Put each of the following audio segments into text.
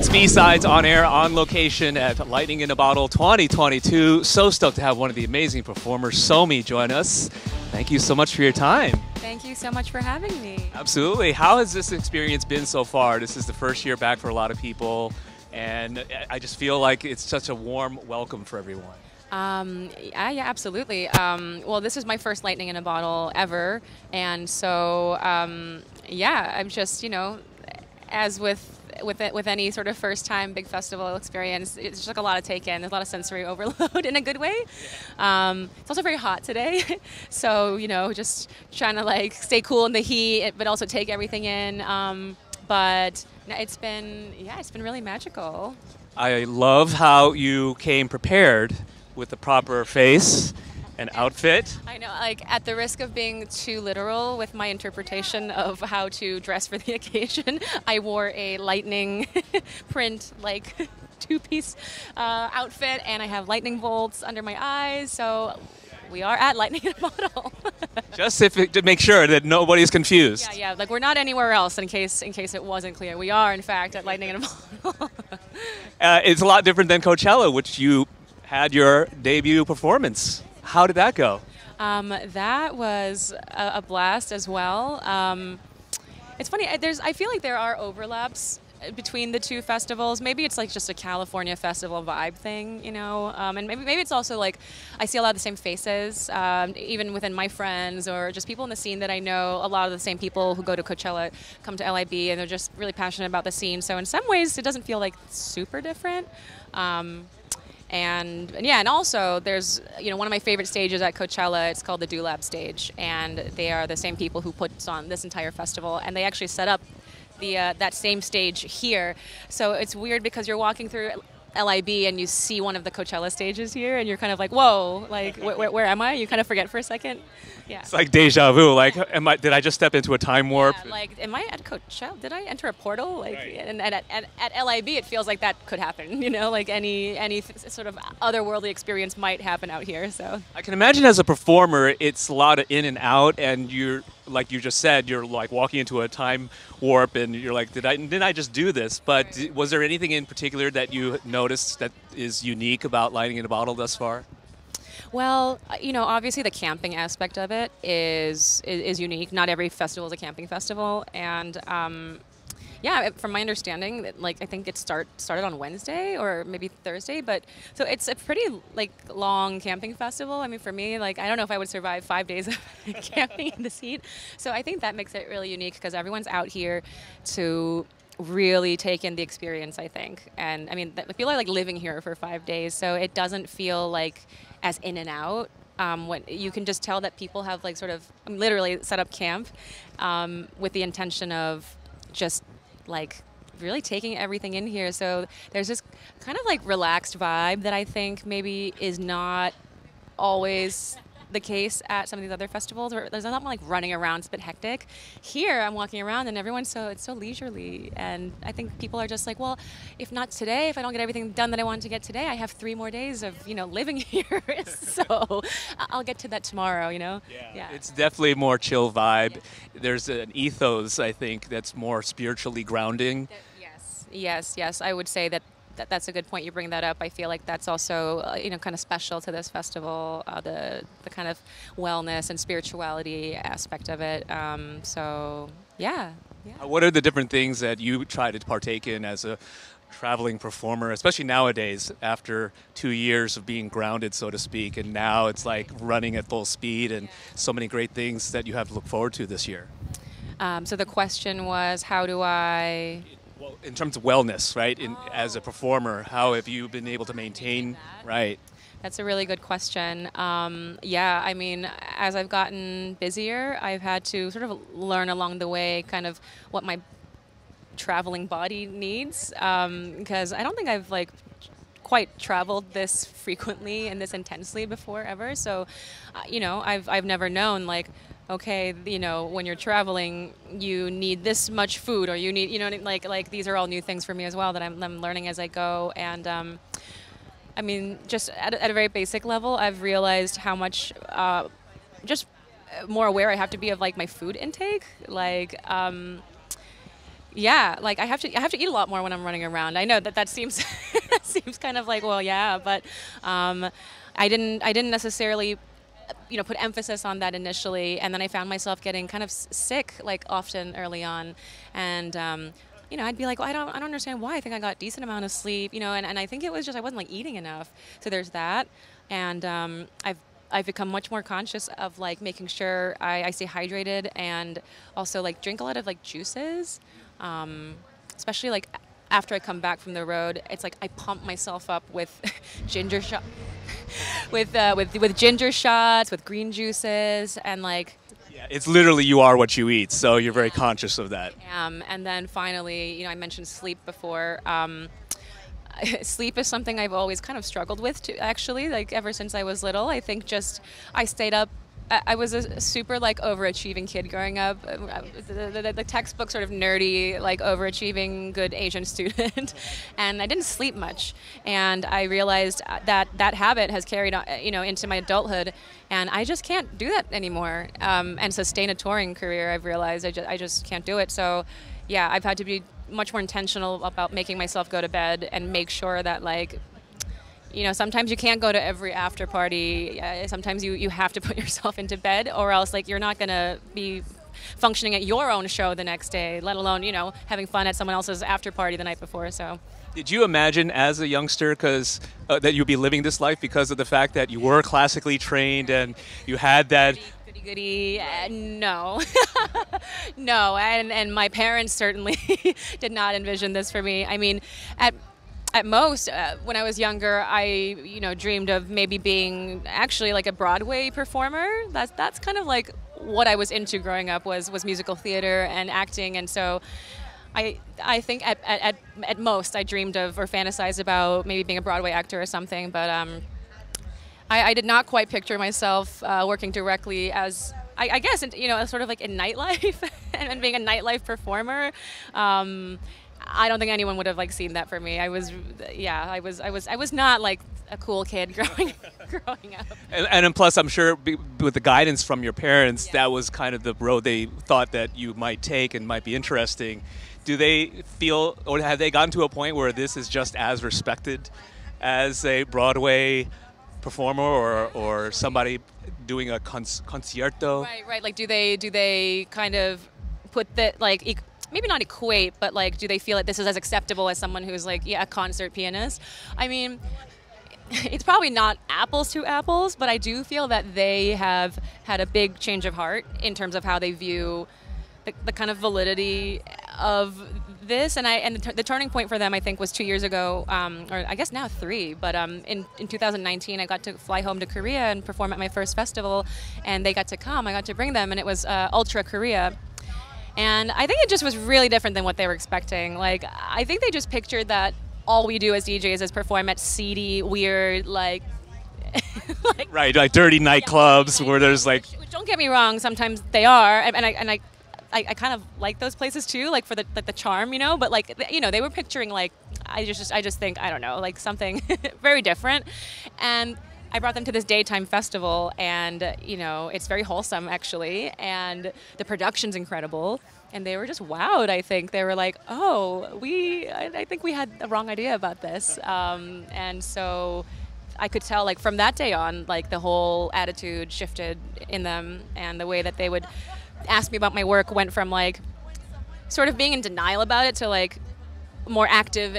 It's B-Sides on air, on location at Lightning in a Bottle 2022. So stoked to have one of the amazing performers, SOHMI, join us. Thank you so much for your time. Thank you so much for having me. Absolutely. How has this experience been so far? This is the first year back for a lot of people, and I just feel like it's such a warm welcome for everyone. Yeah, absolutely. Well, this is my first Lightning in a Bottle ever, and so yeah, I'm just, you know, as with any sort of first time big festival experience, it's just like a lot to take in. There's a lot of sensory overload in a good way. It's also very hot today, so you know, just trying to like stay cool in the heat, but also take everything in. But it's been really magical. I love how you came prepared with the proper face and outfit. I know, like at the risk of being too literal with my interpretation of how to dress for the occasion, I wore a lightning print, like two-piece outfit, and I have lightning bolts under my eyes, so we are at Lightning in a Bottle. Just to make sure that nobody's confused. Yeah, like we're not anywhere else in case it wasn't clear. We are, in fact, at Lightning in a Bottle. It's a lot different than Coachella, which you had your debut performance. How did that go? That was a blast as well. It's funny, I feel like there are overlaps between the two festivals. Maybe it's like just a California festival vibe thing, you know, and maybe it's also like I see a lot of the same faces, even within my friends or just people in the scene that I know. A lot of the same people who go to Coachella come to LIB, and they're just really passionate about the scene. So in some ways, it doesn't feel like super different. And yeah, and also there's, you know, one of my favorite stages at Coachella, it's called the Do Lab stage, and they are the same people who puts on this entire festival, and they actually set up the that same stage here. So it's weird because you're walking through LIB and you see one of the Coachella stages here, and you're kind of like, whoa, like where am I? You kind of forget for a second. Yeah. It's like deja vu. Like, did I just step into a time warp? Yeah, like, am I at Coachella? Did I enter a portal? Like, right. And at LIB, it feels like that could happen. You know, like any sort of otherworldly experience might happen out here. So I can imagine as a performer, it's a lot of in and out, and you're like you just said, you're like walking into a time warp, and you're like, didn't I just do this? But right. Was there anything in particular that you noticed that is unique about Lightning in a Bottle thus far? Well, you know, obviously the camping aspect of it is unique. Not every festival is a camping festival, and yeah, from my understanding, like I think it started on Wednesday or maybe Thursday, but so it's a pretty like long camping festival. I mean, for me, like I don't know if I would survive 5 days of camping in this heat. So I think that makes it really unique because everyone's out here to really take in the experience, I think. And I mean, people are like living here for 5 days, so it doesn't feel like as in and out. When you can just tell that people have like sort of literally set up camp with the intention of just like really taking everything in here. So there's this kind of like relaxed vibe that I think maybe is not always the case at some of these other festivals where there's a lot more like running around. It's a bit hectic. Here I'm walking around and everyone's it's so leisurely, and I think people are just like, well, if not today, if I don't get everything done that I want to get today, I have 3 more days of, you know, living here. So I'll get to that tomorrow, you know. Yeah. It's definitely a more chill vibe. Yeah. There's an ethos, I think, that's more spiritually grounding. Yes, I would say that's a good point. You bring that up. I feel like that's also, you know, kind of special to this festival, the kind of wellness and spirituality aspect of it. So, yeah. What are the different things that you try to partake in as a traveling performer, especially nowadays after 2 years of being grounded, so to speak, and now it's like running at full speed and so many great things that you have to look forward to this year? So the question was, how do I... Well, in terms of wellness, right? As a performer, how have you been able to maintain, right? That's a really good question. Yeah, I mean, as I've gotten busier, I've had to sort of learn along the way kind of what my traveling body needs, because I don't think I've like quite traveled this frequently and this intensely before ever. So, you know, I've never known like, okay, you know, when you're traveling, you need this much food, or you need, you know, like these are all new things for me as well that I'm learning as I go. And I mean, just at a very basic level, I've realized how much just more aware I have to be of like my food intake. Like, Yeah, like I have to eat a lot more when I'm running around. I know that seems that seems kind of like, well, yeah, but I didn't necessarily put emphasis on that initially, and then I found myself getting kind of sick like often early on, and I'd be like, well, I don't understand why. I think I got a decent amount of sleep, and I think it was just I wasn't like eating enough. So there's that, and I've become much more conscious of like making sure I stay hydrated and also like drink a lot of like juices, especially like after I come back from the road. It's like I pump myself up with ginger shot, with ginger shots, with green juices, and like. Yeah, it's literally you are what you eat, so you're very conscious of that. And then finally, I mentioned sleep before. Sleep is something I've always kind of struggled with, too, actually, like ever since I was little. I think just I stayed up. I was a super like overachieving kid growing up, the textbook sort of nerdy, like overachieving good Asian student, and I didn't sleep much. And I realized that habit has carried on, into my adulthood, and I just can't do that anymore. And sustain a touring career, I've realized I just can't do it. So, yeah, I've had to be much more intentional about making myself go to bed and make sure that like. Sometimes you can't go to every after party. Sometimes you have to put yourself into bed, or else like you're not gonna be functioning at your own show the next day, let alone having fun at someone else's after party the night before. So. Did you imagine as a youngster that you'd be living this life because of the fact that you were classically trained and you had that? Goody. No. No, and my parents certainly did not envision this for me. I mean, at most, when I was younger, I dreamed of maybe being actually like a Broadway performer. That's kind of like what I was into growing up was musical theater and acting, and so I think at most I dreamed of or fantasized about maybe being a Broadway actor or something. But I did not quite picture myself working directly as I guess sort of like in nightlife and being a nightlife performer. I don't think anyone would have like seen that for me. I was not like a cool kid growing up. And plus, I'm sure with the guidance from your parents, that was kind of the road they thought that you might take and might be interesting. Do they feel, or have they gotten to a point where this is just as respected as a Broadway performer or somebody doing a concierto? Right. Like, do they kind of put that like? Maybe not equate, but like, do they feel like this is as acceptable as someone who's like, a concert pianist? I mean, it's probably not apples to apples, but I do feel that they have had a big change of heart in terms of how they view the kind of validity of this. And the turning point for them, I think, was 2 years ago, or I guess now 3. But in 2019, I got to fly home to Korea and perform at my first festival, and they got to come. I got to bring them, and it was Ultra Korea. And I think it just was really different than what they were expecting. Like, I think they just pictured that all we do as DJs is perform at seedy, weird, like right, like dirty nightclubs where there's like. Which, don't get me wrong, sometimes they are, and I kind of like those places too, like for the charm, But like, they were picturing like I just think I don't know, like something very different, and. I brought them to this daytime festival, and it's very wholesome actually, and the production's incredible, and they were just wowed. I think they were like, "Oh, I think we had the wrong idea about this," and so I could tell, like from that day on, like the whole attitude shifted in them, and the way that they would ask me about my work went from like sort of being in denial about it to like more active.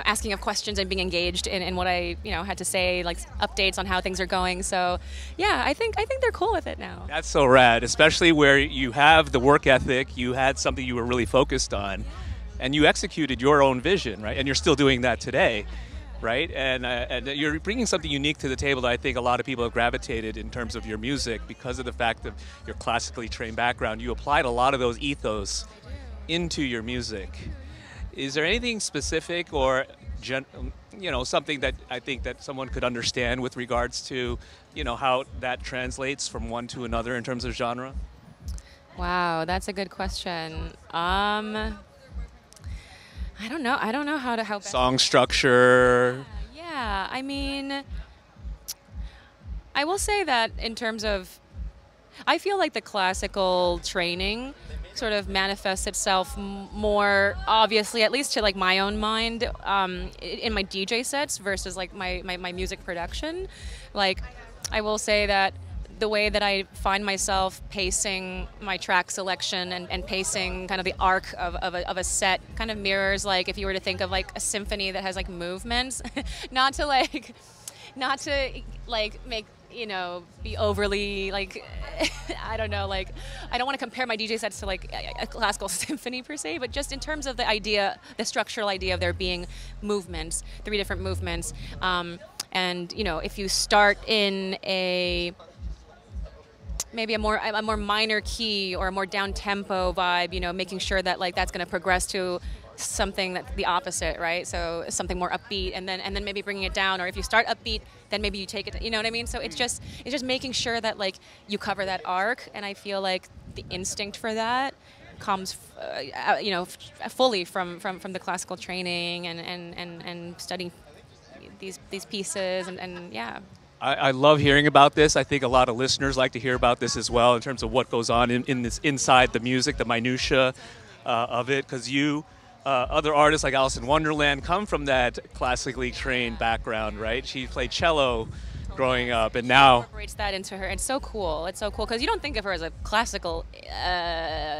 Asking of questions and being engaged in what I, had to say, like updates on how things are going. So, yeah, I think they're cool with it now. That's so rad, especially where you have the work ethic, you had something you were really focused on, and you executed your own vision, right? And you're still doing that today, right? And you're bringing something unique to the table that I think a lot of people have gravitated in terms of your music because of the fact of your classically trained background. You applied a lot of those ethos into your music. Is there anything specific or something that I think that someone could understand with regards to how that translates from one to another in terms of genre? Wow, that's a good question. I don't know how best song structure. Yeah, I mean, I will say that in terms of, I feel like the classical training sort of manifests itself more obviously, at least to like my own mind, in my DJ sets versus like my music production. Like, I will say that the way that I find myself pacing my track selection and pacing kind of the arc of a set kind of mirrors, like if you were to think of like a symphony that has like movements, not to make, you know, be overly like, I don't know, like, I don't want to compare my DJ sets to like a classical symphony per se, but just in terms of the idea, the structural idea of there being movements, 3 different movements. And, you know, if you start in maybe a more minor key or a more down tempo vibe, you know, making sure that like that's going to progress to something that's the opposite, right? So something more upbeat, and then maybe bringing it down. Or if you start upbeat, then maybe you take it. You know what I mean? So it's just making sure that like you cover that arc, and I feel like the instinct for that comes, you know, fully from the classical training and studying these pieces, and yeah. I love hearing about this. I think a lot of listeners like to hear about this as well in terms of what goes on in this inside the music, the minutia of it. Because other artists like In Wonderland come from that classically trained background, right? She played cello growing up, and now incorporates that into her. It's so cool. It's so cool because you don't think of her as a classical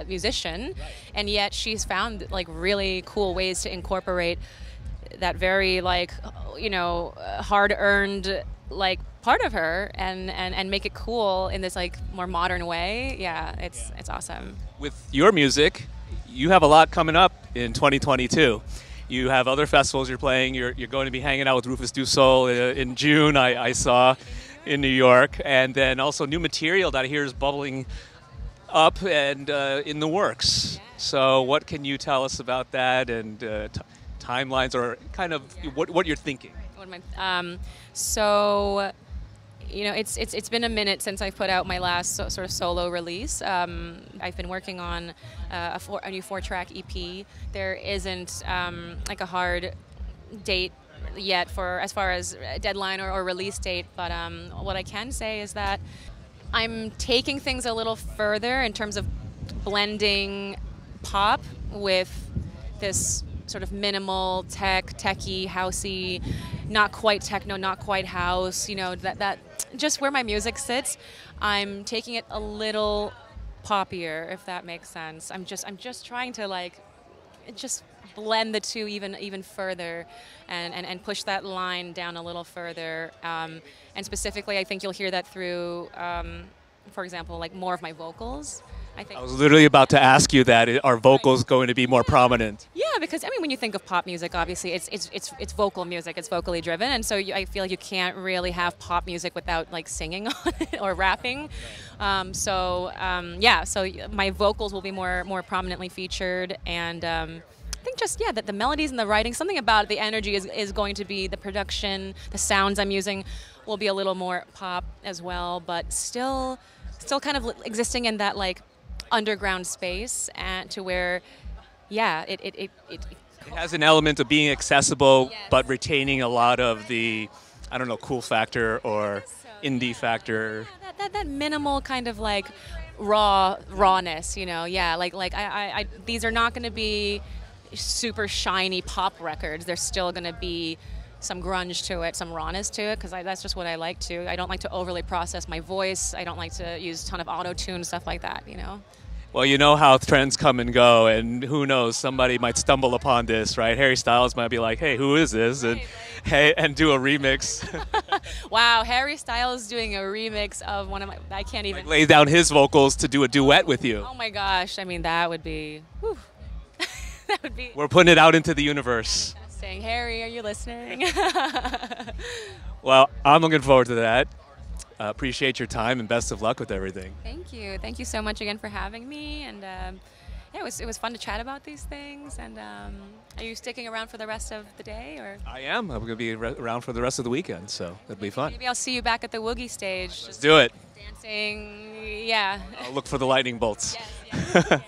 musician, and yet she's found like really cool ways to incorporate that very like, you know, hard-earned like part of her and make it cool in this like more modern way. Yeah, it's awesome. With your music, you have a lot coming up in 2022. You have other festivals you're playing. You're going to be hanging out with Rufus Du Sol in June, I saw, in New York. And then also new material that I hear is bubbling up and in the works. Yeah. So what can you tell us about that, and timelines, or kind of what you're thinking? So, you know, it's been a minute since I put out my last sort of solo release. I've been working on a new 4-track EP. There isn't like a hard date yet for as far as deadline or release date, but what I can say is that I'm taking things a little further in terms of blending pop with this sort of minimal techie, housey, not quite techno, not quite house, you know, that just where my music sits. I'm taking it a little poppier, if that makes sense. I'm just trying to like just blend the two even further and push that line down a little further. And specifically, I think you'll hear that through, for example, like more of my vocals. I was literally about to ask you that. Are vocals going to be more prominent? Yeah, because I mean, when you think of pop music, obviously it's vocal music. It's vocally driven, and so I feel like you can't really have pop music without like singing on it or rapping. Yeah, so my vocals will be more prominently featured, and I think just that the melodies and the writing, something about the energy is going to be the production, the sounds I'm using will be a little more pop as well, but still kind of existing in that like underground space, and to where it has an element of being accessible, yes, but retaining a lot of the, I don't know, cool factor or indie factor. Yeah, that minimal kind of like rawness, you know. Yeah, like I these are not going to be super shiny pop records. There's still going to be some grunge to it, some rawness to it, because that's just what I like to. I don't like to overly process my voice. I don't like to use a ton of auto-tune, stuff like that, you know. Well, you know how trends come and go, and who knows, somebody might stumble upon this, right? Harry Styles might be like, hey, who is this? And hey, and do a remix. Wow, Harry Styles doing a remix of one of my, I can't even. Like lay down his vocals to do a duet with you. Oh my gosh, I mean, that would be, whew. That would be. We're putting it out into the universe. Saying, Harry, are you listening? Well, I'm looking forward to that. Appreciate your time and best of luck with everything. Thank you. Thank you so much again for having me. And yeah, it was fun to chat about these things. And are you sticking around for the rest of the day, or? I am. I'm going to be around for the rest of the weekend, so it'll be fun. Maybe I'll see you back at the Woogie stage. Let's do it. Dancing. Yeah. I'll look for the lightning bolts. Yes, yes.